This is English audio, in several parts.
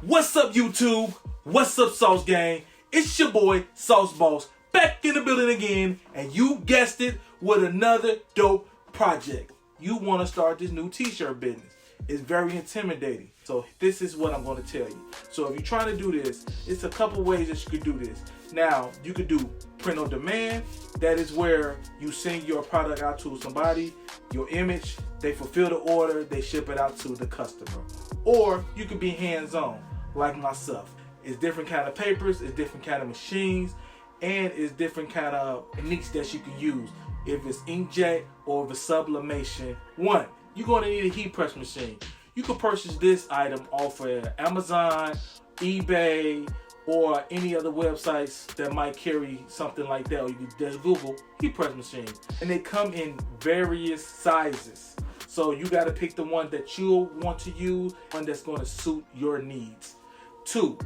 What's up, YouTube? What's up, Sauce Gang? It's your boy, Sauce Boss, back in the building again, and you guessed it, with another dope project. You want to start this new t-shirt business. It's very intimidating. So this is what I'm going to tell you. So if you're trying to do this, it's a couple ways that you could do this. Now, you could do print on demand. That is where you send your product out to somebody, your image, they fulfill the order, they ship it out to the customer. Or you could be hands-on, like myself. It's different kind of papers, it's different kind of machines, and it's different kind of techniques that you can use. If it's inkjet or if it's sublimation. One, you're going to need a heat press machine. You can purchase this item off of Amazon, eBay, or any other websites that might carry something like that. Or you can just Google heat press machine. And they come in various sizes. So you got to pick the one that you'll want to use, one that's going to suit your needs. Two,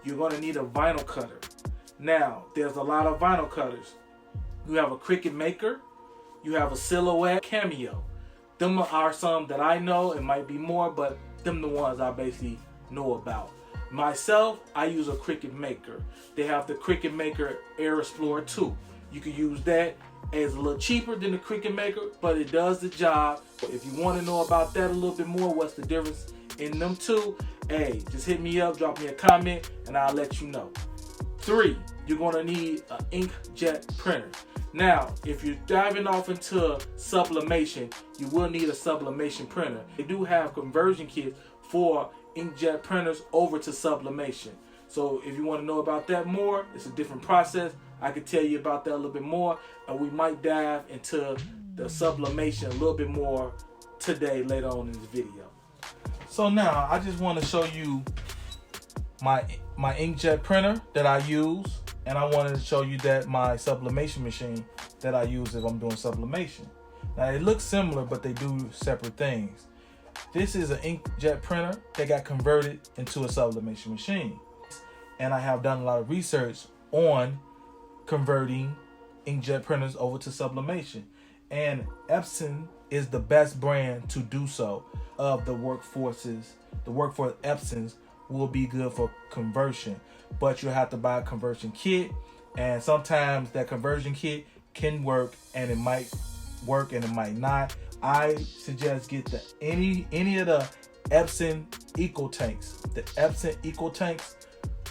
you're going to need a vinyl cutter. Now, there's a lot of vinyl cutters. You have a Cricut Maker, you have a Silhouette, Cameo. Them are some that I know. It might be more, but them the ones I basically know about. Myself, I use a Cricut Maker. They have the Cricut Maker Air Explorer 2. You can use that. It's a little cheaper than the Cricut Maker, but it does the job. If you want to know about that a little bit more, what's the difference in them two, hey, just hit me up, drop me a comment, and I'll let you know. Three, you're going to need an inkjet printer. Now, if you're diving off into sublimation, you will need a sublimation printer. They do have conversion kits for inkjet printers over to sublimation. So if you want to know about that more, it's a different process. I can tell you about that a little bit more, and we might dive into the sublimation a little bit more today, later on in this video. So now, I just want to show you my inkjet printer that I use, and I wanted to show you that my sublimation machine that I use if I'm doing sublimation. Now, it looks similar, but they do separate things. This is an inkjet printer that got converted into a sublimation machine. And I have done a lot of research on converting inkjet printers over to sublimation. And Epson is the best brand to do so. Of the workforces, the workforce Epsons will be good for conversion. But you'll have to buy a conversion kit. And sometimes that conversion kit can work, and it might work and it might not. I suggest get any of the Epson Eco Tanks. The Epson Eco Tanks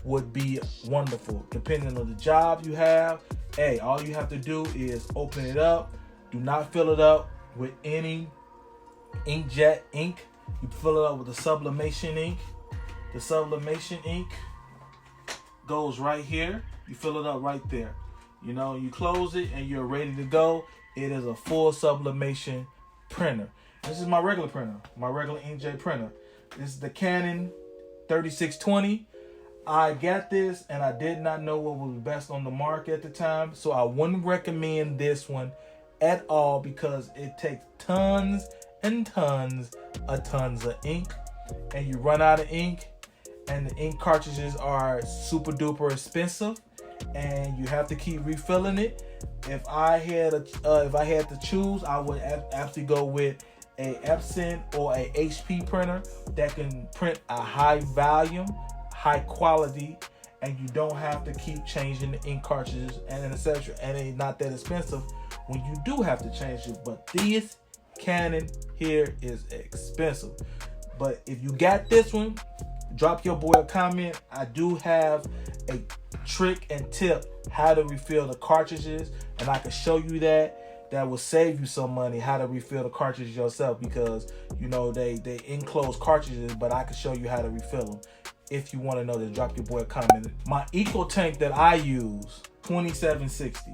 would be wonderful. Depending on the job you have, hey, all you have to do is open it up. Do not fill it up with any inkjet ink. You fill it up with the sublimation ink. The sublimation ink goes right here. You fill it up right there. You know, you close it and you're ready to go. It is a full sublimation printer. This is my regular printer, my regular inkjet printer. This is the Canon 3620. I got this and I did not know what was best on the market at the time, so I wouldn't recommend this one at all because it takes tons and tons of ink, and you run out of ink, and the ink cartridges are super duper expensive, and you have to keep refilling it. If I had to choose, I would absolutely go with a Epson or a HP printer that can print a high volume, high quality, and you don't have to keep changing the ink cartridges and etc. And it's not that expensive when you do have to change it. But this Canon here is expensive. But if you got this one, drop your boy a comment. I do have a trick and tip how to refill the cartridges, and I can show you that will save you some money, how to refill the cartridges yourself, because you know they enclose cartridges, but I can show you how to refill them. If you want to know this, drop your boy a comment. My Eco Tank that I use, 2760.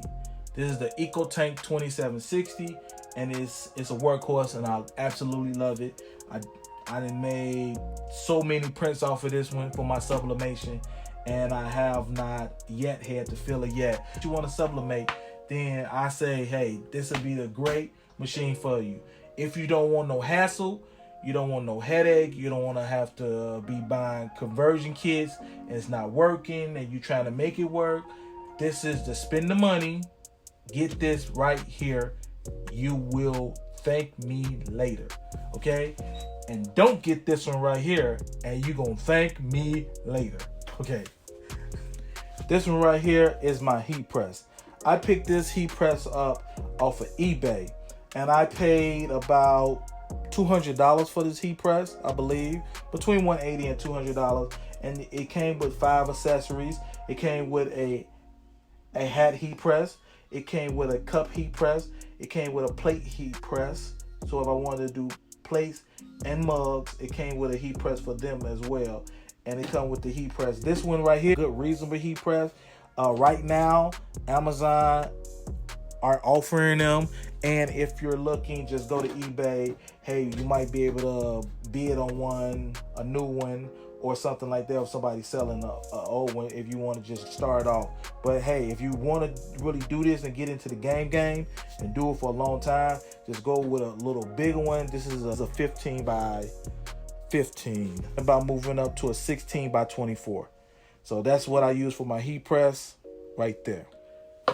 This is the Eco Tank 2760, and it's a workhorse, and I absolutely love it. I done made so many prints off of this one for my sublimation, and I have not yet had to fill it yet. If you want to sublimate, then I say, hey, this will be the great machine for you. If you don't want no hassle, you don't want no headache, you don't want to have to be buying conversion kits and it's not working and you trying to make it work, this is to spend the money. Get this right here. You will thank me later, okay? And don't get this one right here, and you're gonna thank me later, okay? This one right here is my heat press. I picked this heat press up off of eBay, and I paid about $200 for this heat press, I believe, between $180 and $200. And it came with 5 accessories. It came with a hat heat press. It came with a cup heat press. It came with a plate heat press. So if I wanted to do plates and mugs, it came with a heat press for them as well. And it comes with the heat press. This one right here, good reasonable heat press. Right now, Amazon are offering them. And if you're looking, just go to eBay. Hey, you might be able to bid on one, a new one, or something like that, if somebody's selling a old one, if you want to just start off. But hey, if you want to really do this and get into the game and do it for a long time, just go with a little bigger one. This is a 15 by 15. About moving up to a 16 by 24. So that's what I use for my heat press right there.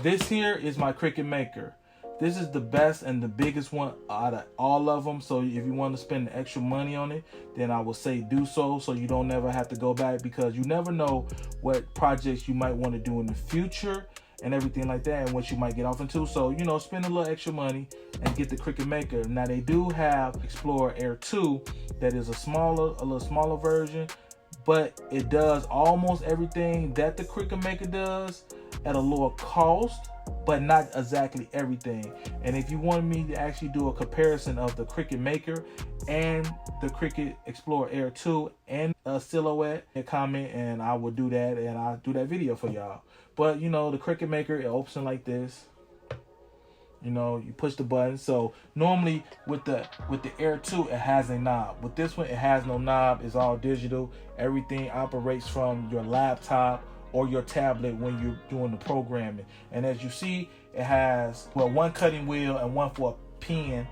This here is my Cricut Maker. This is the best and the biggest one out of all of them. So if you want to spend the extra money on it, then I would say do so you don't never have to go back, because you never know what projects you might want to do in the future and everything like that, and what you might get off into. So, you know, spend a little extra money and get the Cricut Maker. Now they do have Explorer Air 2 that is a little smaller version, but it does almost everything that the Cricut Maker does at a lower cost, but not exactly everything. And if you want me to actually do a comparison of the Cricut Maker and the Cricut Explorer Air 2 and a Silhouette, comment and I will do that, and I'll do that video for y'all. But you know, the Cricut Maker, it opens like this. You know, you push the button. So normally with the Air 2, it has a knob. With this one, it has no knob. It's all digital. Everything operates from your laptop or your tablet when you're doing the programming. And as you see, it has, well, one cutting wheel and one for a pen.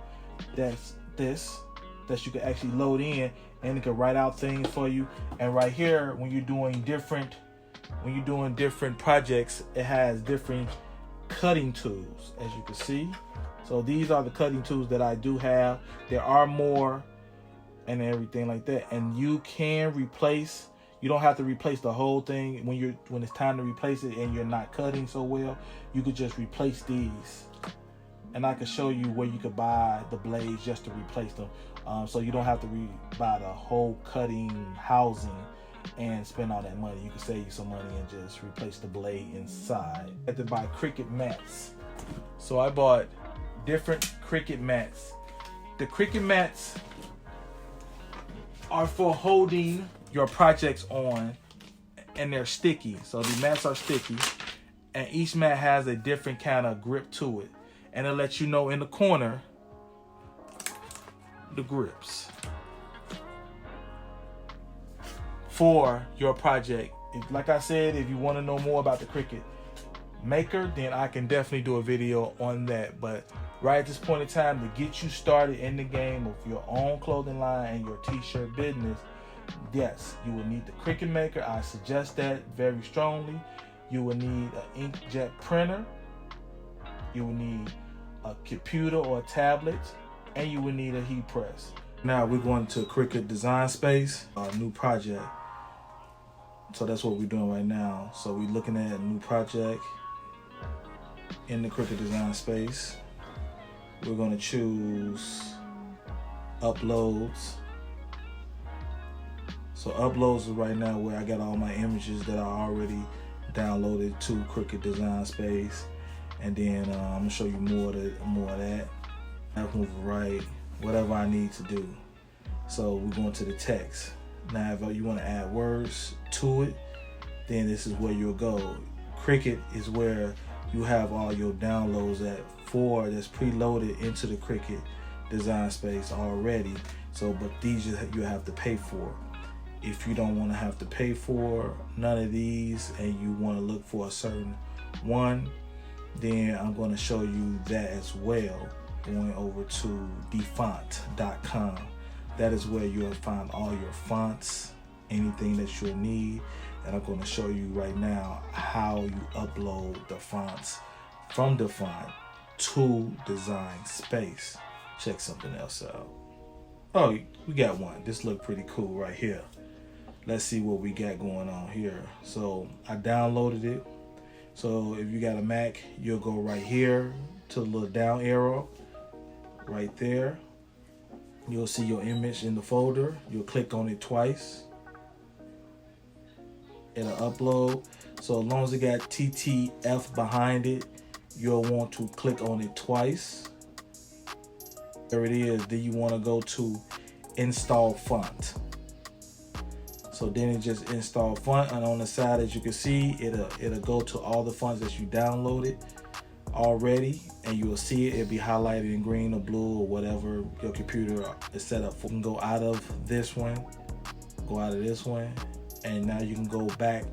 That's this, that you can actually load in, and it can write out things for you. And right here, when you're doing different projects, it has different cutting tools, as you can see. So these are the cutting tools that I do have. There are more and everything like that. And you can replace, you don't have to replace the whole thing when it's time to replace it and you're not cutting so well. You could just replace these, and I can show you where you could buy the blades just to replace them. So you don't have to buy the whole cutting housing and spend all that money. You can save you some money and just replace the blade inside. I had to buy Cricut mats. So I bought different Cricut mats. The Cricut mats are for holding your projects on, and they're sticky. So the mats are sticky, and each mat has a different kind of grip to it, and it lets you know in the corner the grips for your project. Like I said, if you want to know more about the Cricut Maker, then I can definitely do a video on that. But right at this point in time, to get you started in the game of your own clothing line and your t-shirt business, yes, you will need the Cricut Maker. I suggest that very strongly. You will need an inkjet printer. You will need a computer or a tablet, and you will need a heat press. Now we're going to Cricut Design Space, our new project. So that's what we're doing right now. So we're looking at a new project in the Cricut Design Space. We're going to choose uploads. So uploads is right now where I got all my images that are already downloaded to Cricut Design Space. And then I'm gonna show you more of that. I'll move right, whatever I need to do. So we're going to the text. Now if you want to add words to it, then this is where you'll go. Cricut is where you have all your downloads that's preloaded into the Cricut Design Space already. So, but these you have to pay for. If you don't want to have to pay for none of these and you want to look for a certain one, then I'm going to show you that as well. Going over to dfont.com. That is where you'll find all your fonts, anything that you'll need. And I'm going to show you right now how you upload the fonts from the font to Design Space. check something else out. Oh, we got one. This look pretty cool right here. Let's see what we got going on here. So I downloaded it. So if you got a Mac, you'll go right here to the little down arrow right there. You'll see your image in the folder. You'll click on it twice. It'll upload. So as long as it got TTF behind it, you'll want to click on it twice. There it is. Then you want to go to install font. So then it just install font, and on the side, as you can see, it'll go to all the fonts that you downloaded already, and you will see it. It'll be highlighted in green or blue or whatever your computer is set up for. You can go out of this one, go out of this one, and now you can go back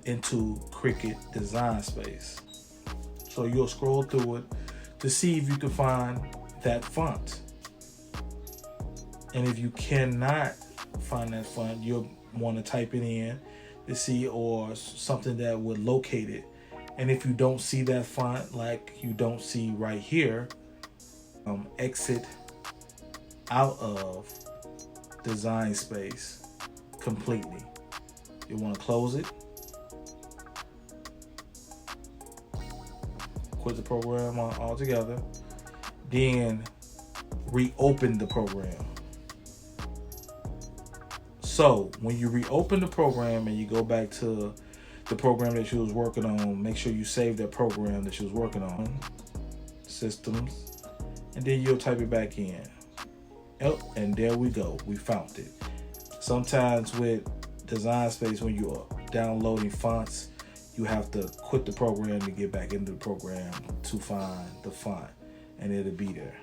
into Cricut Design Space. So you'll scroll through it to see if you can find that font. And if you cannot find that font, you'll want to type it in to see, or something that would locate it. And if you don't see that font, like you don't see right here, exit out of Design Space completely. You want to close it, quit the program altogether, then reopen the program. So when you reopen the program and you go back to the program that you was working on, make sure you save that program that you was working on, systems, and then you'll type it back in. Oh, and there we go, we found it. Sometimes with Design Space, when you are downloading fonts, you have to quit the program to get back into the program to find the font, and it'll be there.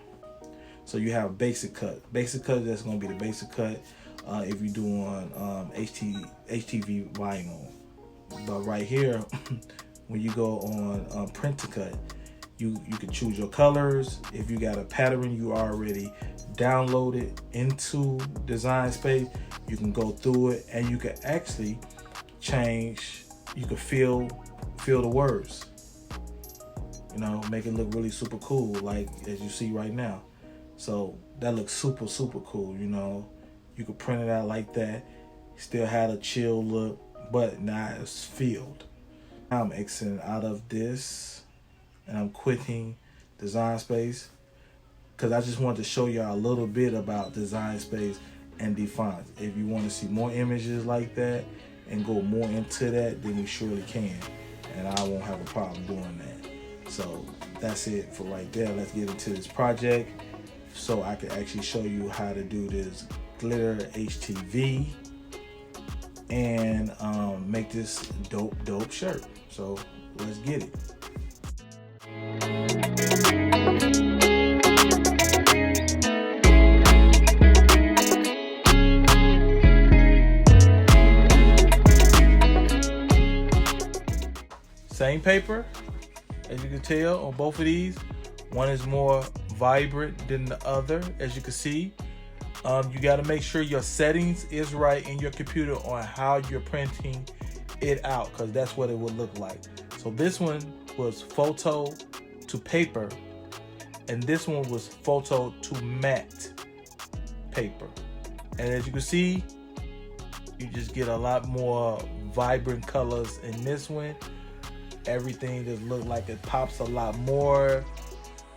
So you have Basic Cut. Basic Cut, that's going to be the basic cut if you're doing HTV vinyl. But right here, when you go on Print to Cut, you can choose your colors. If you got a pattern you already downloaded into Design Space, you can go through it, and you can actually change. You can fill the words. You know, make it look really super cool, like as you see right now. So that looks super cool. You know, you could print it out like that. Still had a chill look, but now it's filled. I'm exiting out of this, and I'm quitting Design Space, because I just wanted to show y'all a little bit about Design Space and the fonts. If you want to see more images like that and go more into that, then we surely can, and I won't have a problem doing that. So that's it for right there. Let's get into this project so I can actually show you how to do this glitter HTV and make this dope shirt. So let's get it. Same paper, as you can tell on both of these. One is more vibrant than the other, as you can see. You got to make sure your settings is right in your computer on how you're printing it out, because that's what it would look like. So this one was photo to paper, and this one was photo to matte paper. And as you can see, you just get a lot more vibrant colors in this one. Everything just look like it pops a lot more.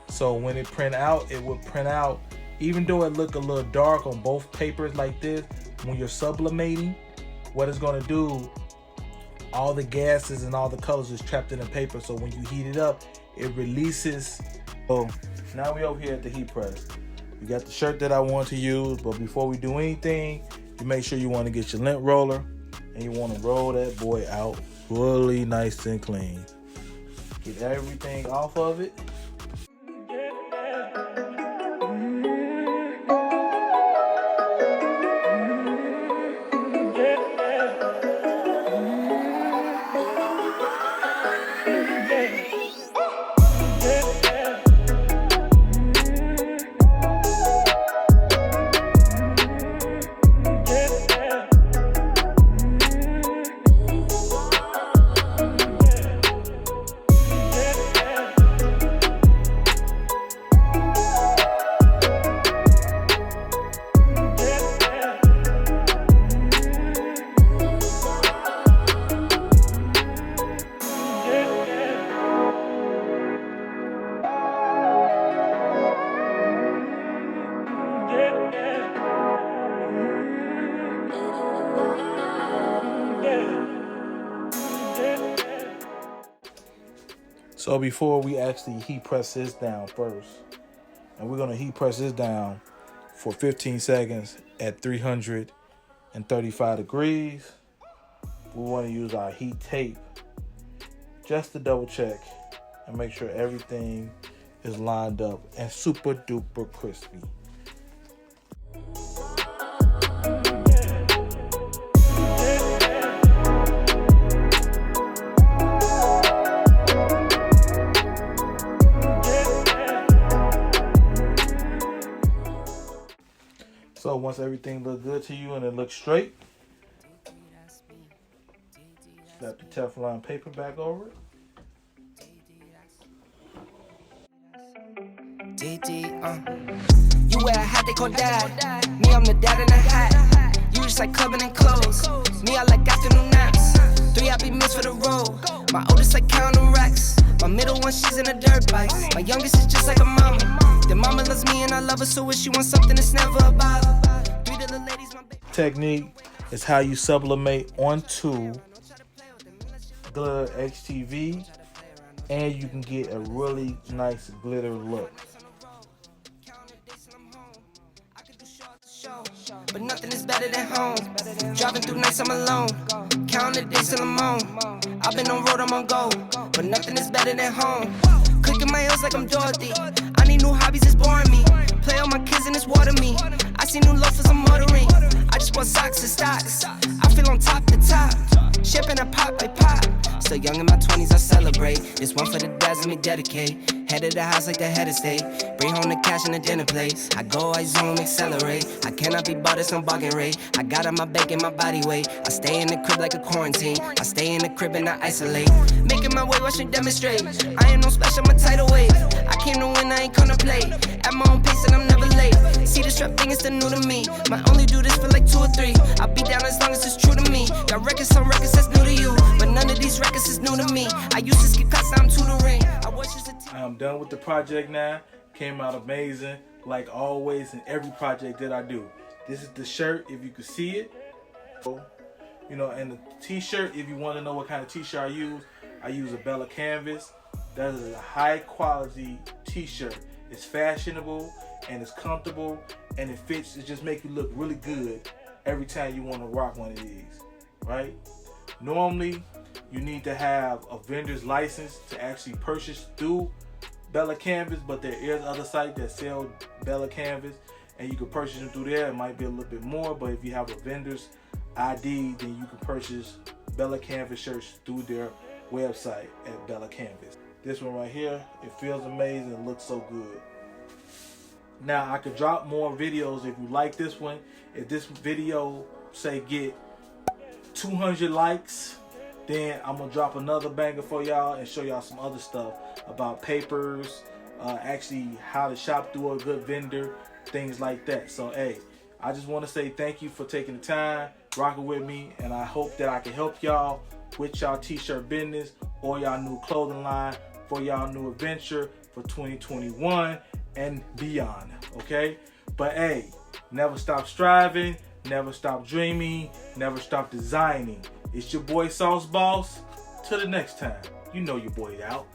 So when it print out, it will print out, even though it look a little dark on both papers like this, when you're sublimating, what it's gonna do, all the gases and all the colors is trapped in the paper. So when you heat it up, it releases. So now we over here at the heat press. We got the shirt that I want to use, but before we do anything, you make sure you want to get your lint roller, and you want to roll that boy out really nice and clean. Get everything off of it. So before we actually heat press this down first, and we're gonna heat press this down for 15 seconds at 335 degrees. We want to use our heat tape just to double check and make sure everything is lined up and super duper crispy. So once everything looks good to you and it looks straight, slap the Teflon paper back over it. You wear a hat they call dad. Me, I'm the dad in a hat. You just like clubbing and clothes. Me, I like afternoon naps. 3 happy meals for the road. My oldest like counting racks. My middle one, she's in a dirt bike. My youngest is just like a mama. The mama loves me and I love her, so if she wants something, it's never a bother. 3 little ladies, my baby. Technique is how you sublimate onto glitter HTV, and you can get a really nice glitter look. But nothing is better than home. Driving through nights, I'm alone. Counting the days till I'm home. I've been on road, I'm on go. But nothing is better than home. Clicking my heels like I'm Dorothy. I need new hobbies, it's boring me. Play all my kids and it's water me. I see new loafers, I'm ordering. I just want socks and stocks. I feel on top to top. Shipping a pop by pop. Still young in my 20s, I celebrate. This one for the dads, let me dedicate. Head of the house like the head of state. Bring home the cash and the dinner plate. I go, I zoom, accelerate. I cannot be bought at some bargain rate. I got on my back and my body weight. I stay in the crib like a quarantine. I stay in the crib and I isolate. Making my way, watching demonstrate. I ain't no special, I'm a tidal wave. I came to win, I ain't gonna play. At my own pace and I'm never late. See the strap thing is still new to me. Might only do this for like 2 or 3. I'll be down as long as it's true to me. Got records, some records that's new to you. But none of these records is new to me. I used to skip cuts, now I'm tutoring. I'm done with the project now. Came out amazing, like always in every project that I do. This is the shirt, if you can see it. You know, and the t-shirt, if you want to know what kind of t-shirt I use a Bella Canvas. That is a high quality t-shirt. It's fashionable and it's comfortable and it fits. It just makes you look really good every time you want to rock one of these, right? Normally, you need to have a vendor's license to actually purchase through Bella Canvas, but there is other sites that sell Bella Canvas and you can purchase them through there. It might be a little bit more, but if you have a vendor's ID, then you can purchase Bella Canvas shirts through their website at Bella Canvas. This one right here, it feels amazing, it looks so good. Now I could drop more videos if you like this one. If this video say get 200 likes, then I'm gonna drop another banger for y'all and show y'all some other stuff about papers, actually how to shop through a good vendor, things like that. So hey, I just want to say thank you for taking the time, rocking with me, and I hope that I can help y'all with y'all t-shirt business or y'all new clothing line for y'all new adventure for 2021 and beyond, okay? But hey, never stop striving, never stop dreaming, never stop designing. It's your boy Sauce Boss. Till the next time, you know your boy out.